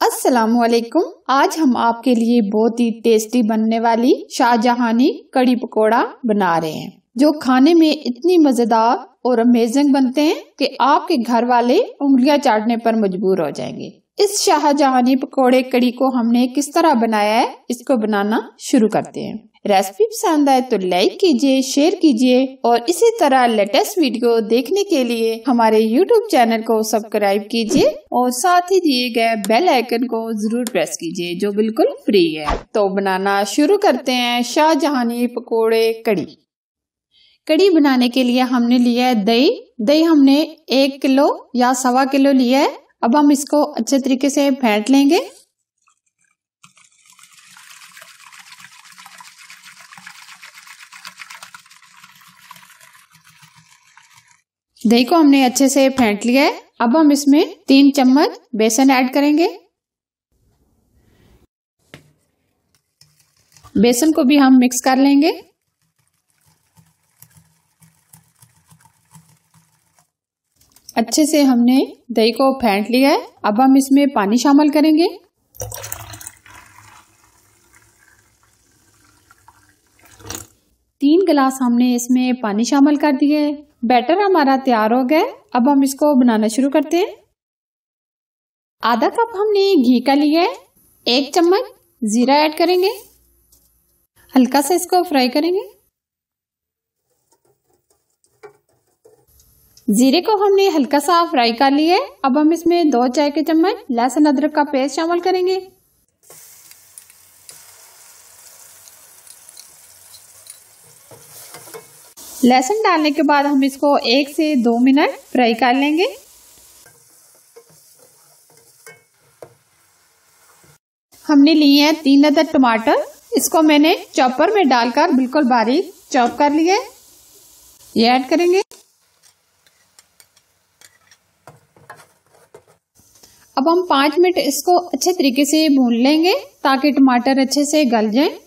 अस्सलामुअलैकुम। आज हम आपके लिए बहुत ही टेस्टी बनने वाली शाहजहानी कड़ी पकोड़ा बना रहे हैं, जो खाने में इतनी मजेदार और अमेजिंग बनते हैं कि आपके घर वाले उंगलियां चाटने पर मजबूर हो जाएंगे। इस शाहजहानी पकोड़े कड़ी को हमने किस तरह बनाया है, इसको बनाना शुरू करते हैं। रेसिपी पसंद आए तो लाइक कीजिए, शेयर कीजिए और इसी तरह लेटेस्ट वीडियो देखने के लिए हमारे YouTube चैनल को सब्सक्राइब कीजिए और साथ ही दिए गए बेल आइकन को जरूर प्रेस कीजिए, जो बिल्कुल फ्री है। तो बनाना शुरू करते हैं शाहजहानी पकोड़े कड़ी। कड़ी बनाने के लिए हमने लिया है दही हमने 1 किलो या 1.25 किलो लिया है। अब हम इसको अच्छे तरीके से फेंट लेंगे। दही को हमने अच्छे से फेंट लिया है। अब हम इसमें 3 चम्मच बेसन ऐड करेंगे। बेसन को भी हम मिक्स कर लेंगे। अच्छे से हमने दही को फेंट लिया है। अब हम इसमें पानी शामिल करेंगे। तीन गिलास हमने इसमें पानी शामिल कर दिया है। बैटर हमारा तैयार हो गया। अब हम इसको बनाना शुरू करते हैं। आधा कप हमने घी का लिया है। 1 चम्मच जीरा ऐड करेंगे। हल्का सा इसको फ्राई करेंगे। जीरे को हमने हल्का सा फ्राई कर लिया है। अब हम इसमें 2 चाय के चम्मच लहसुन अदरक का पेस्ट शामिल करेंगे। लहसुन डालने के बाद हम इसको 1 से 2 मिनट फ्राई कर लेंगे। हमने लिए हैं 3 अदद टमाटर। इसको मैंने चॉपर में डालकर बिल्कुल बारीक चॉप कर लिया है। ये ऐड करेंगे। अब हम 5 मिनट इसको अच्छे तरीके से भून लेंगे ताकि टमाटर अच्छे से गल जाए।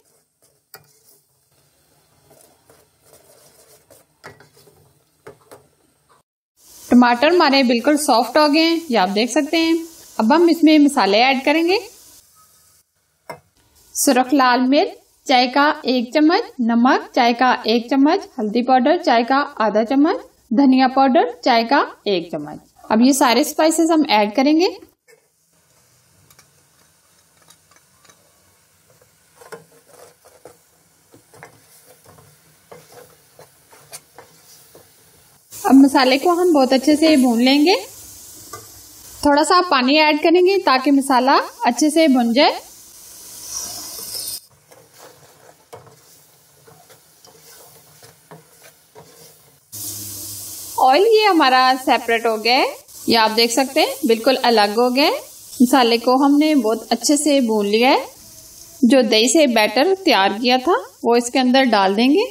टमाटर हमारे बिल्कुल सॉफ्ट हो गए हैं, ये आप देख सकते हैं। अब हम इसमें मसाले ऐड करेंगे। सुरख लाल मिर्च चाय का 1 चम्मच, नमक चाय का 1 चम्मच, हल्दी पाउडर चाय का आधा चम्मच, धनिया पाउडर चाय का 1 चम्मच। अब ये सारे स्पाइसेस हम ऐड करेंगे। अब मसाले को हम बहुत अच्छे से भून लेंगे। थोड़ा सा पानी ऐड करेंगे ताकि मसाला अच्छे से भुन जाए। ऑयल ये हमारा सेपरेट हो गया है, ये आप देख सकते हैं बिल्कुल अलग हो गया है। मसाले को हमने बहुत अच्छे से भून लिया है। जो दही से बैटर तैयार किया था वो इसके अंदर डाल देंगे।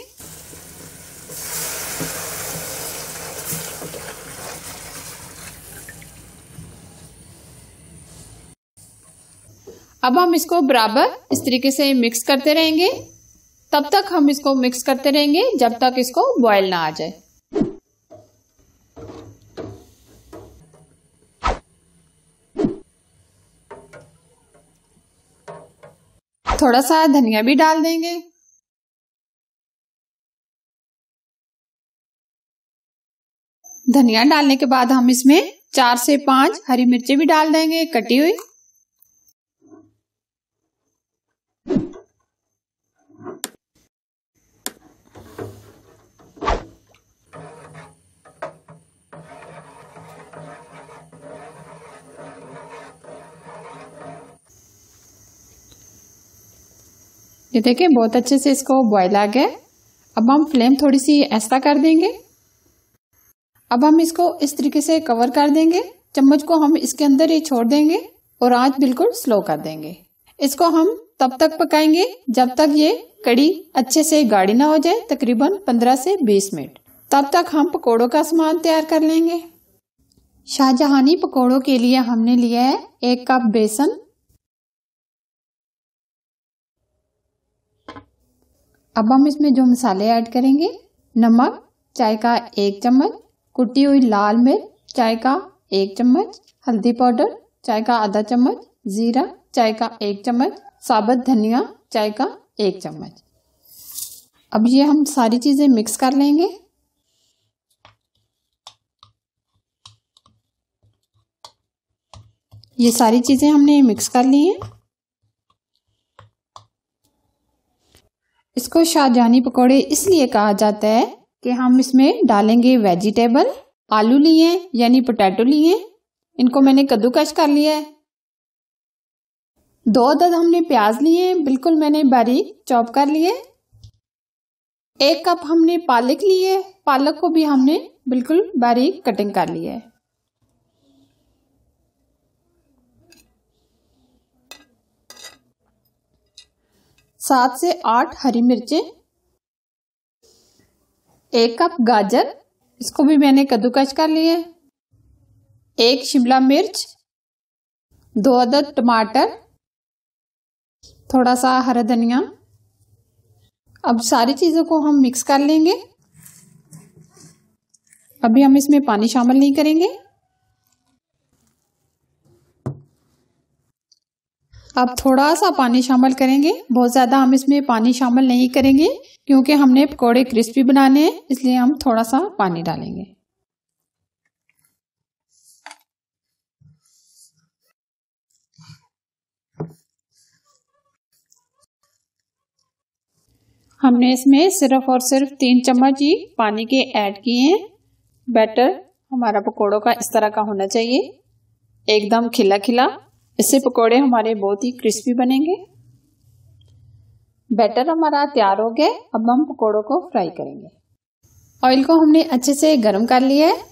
अब हम इसको बराबर इस तरीके से मिक्स करते रहेंगे। तब तक हम इसको मिक्स करते रहेंगे जब तक इसको बॉयल ना आ जाए। थोड़ा सा धनिया भी डाल देंगे। धनिया डालने के बाद हम इसमें 4 से 5 हरी मिर्चें भी डाल देंगे कटी हुई। ये देखिए बहुत अच्छे से इसको बॉयल आ गया। अब हम फ्लेम थोड़ी सी ऐसा कर देंगे। अब हम इसको इस तरीके से कवर कर देंगे। चम्मच को हम इसके अंदर ही छोड़ देंगे और आंच बिल्कुल स्लो कर देंगे। इसको हम तब तक पकाएंगे जब तक ये कड़ी अच्छे से गाढ़ी ना हो जाए, तकरीबन 15 से 20 मिनट। तब तक हम पकोड़ों का सामान तैयार कर लेंगे। शाहजहानी पकोड़ों के लिए हमने लिया है 1 कप बेसन। अब हम इसमें जो मसाले ऐड करेंगे, नमक चाय का 1 चम्मच, कुटी हुई लाल मिर्च चाय का 1 चम्मच, हल्दी पाउडर चाय का आधा चम्मच, जीरा चाय का 1 चम्मच, साबुत धनिया चाय का 1 चम्मच। अब ये हम सारी चीजें मिक्स कर लेंगे। ये सारी चीजें हमने मिक्स कर ली हैं। इसको शाहजहानी पकौड़े इसलिए कहा जाता है कि हम इसमें डालेंगे वेजिटेबल। आलू लिए यानी पोटैटो लिए, इनको मैंने कद्दूकश कर लिया है। 2 अदद हमने प्याज लिए, बिल्कुल मैंने बारीक चॉप कर लिए। 1 कप हमने पालक लिए, पालक को भी हमने बिल्कुल बारीक कटिंग कर लिया है। सात से 8 हरी मिर्चें, 1 कप गाजर, इसको भी मैंने कद्दूकश कर लिया है। 1 शिमला मिर्च, 2 अदद टमाटर, थोड़ा सा हरा धनिया। अब सारी चीजों को हम मिक्स कर लेंगे। अभी हम इसमें पानी शामिल नहीं करेंगे। अब थोड़ा सा पानी शामिल करेंगे, बहुत ज्यादा हम इसमें पानी शामिल नहीं करेंगे क्योंकि हमने पकोड़े क्रिस्पी बनाने हैं, इसलिए हम थोड़ा सा पानी डालेंगे। हमने इसमें सिर्फ और सिर्फ 3 चम्मच ही पानी के ऐड किए हैं। बैटर हमारा पकोड़ों का इस तरह का होना चाहिए, एकदम खिला खिला। इससे पकोड़े हमारे बहुत ही क्रिस्पी बनेंगे। बैटर हमारा तैयार हो गया। अब हम पकोड़ों को फ्राई करेंगे। ऑयल को हमने अच्छे से गर्म कर लिया है।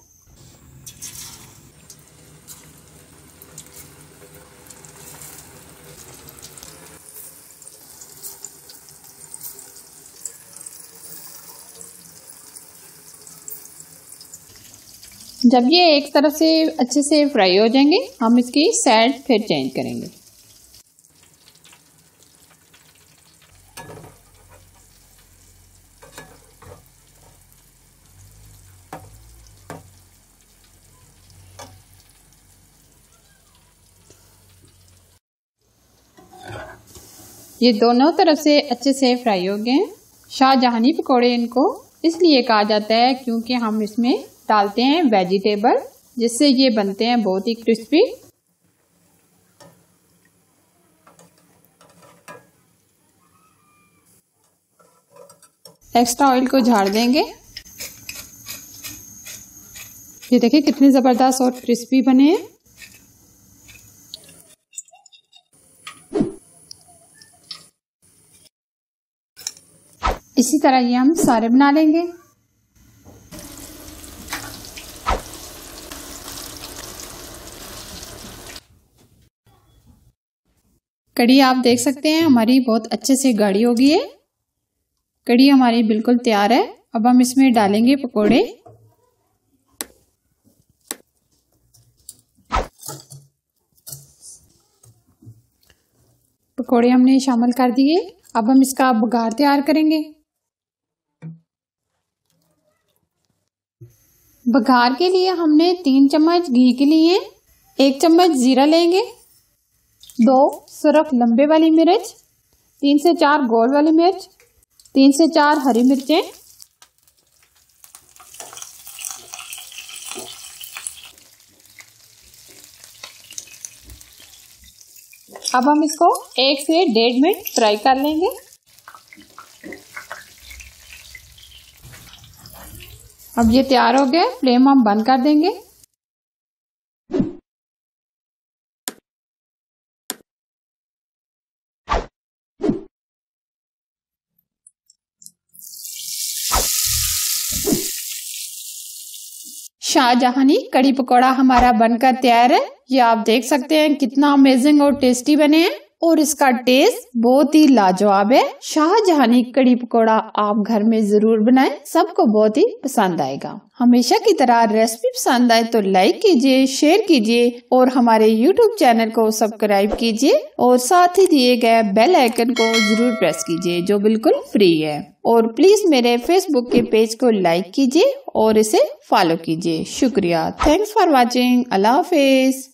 जब ये एक तरफ से अच्छे से फ्राई हो जाएंगे, हम इसकी साइड फिर चेंज करेंगे। ये दोनों तरफ से अच्छे से फ्राई हो गए हैं। शाहजहानी पकौड़े इनको इसलिए कहा जाता है क्योंकि हम इसमें डालते हैं वेजिटेबल, जिससे ये बनते हैं बहुत ही क्रिस्पी। एक्स्ट्रा ऑयल को झाड़ देंगे। ये देखिए कितने जबरदस्त और क्रिस्पी बने हैं। इसी तरह ये हम सारे बना लेंगे। कड़ी आप देख सकते हैं हमारी बहुत अच्छे से गाढ़ी हो गई है। कड़ी हमारी बिल्कुल तैयार है। अब हम इसमें डालेंगे पकोड़े। पकोड़े हमने शामिल कर दिए। अब हम इसका बघार तैयार करेंगे। बघार के लिए हमने 3 चम्मच घी के लिए 1 चम्मच जीरा लेंगे, 2 सुरख लंबे वाली मिर्च, 3 से 4 गोल वाली मिर्च, 3 से 4 हरी मिर्चें, अब हम इसको 1 से 1.5 मिनट फ्राई कर लेंगे। अब ये तैयार हो गया। फ्लेम हम बंद कर देंगे। शाहजहानी कड़ी पकौड़ा हमारा बनकर तैयार है। ये आप देख सकते हैं कितना अमेजिंग और टेस्टी बने हैं और इसका टेस्ट बहुत ही लाजवाब है। शाहजहानी कड़ी पकौड़ा आप घर में जरूर बनाएं, सबको बहुत ही पसंद आएगा। हमेशा की तरह रेसिपी पसंद आए तो लाइक कीजिए, शेयर कीजिए और हमारे YouTube चैनल को सब्सक्राइब कीजिए और साथ ही दिए गए बेल आइकन को जरूर प्रेस कीजिए जो बिल्कुल फ्री है। और प्लीज मेरे फेसबुक के पेज को लाइक कीजिए और इसे फॉलो कीजिए। शुक्रिया। Thanks for watching. Allah Hafiz.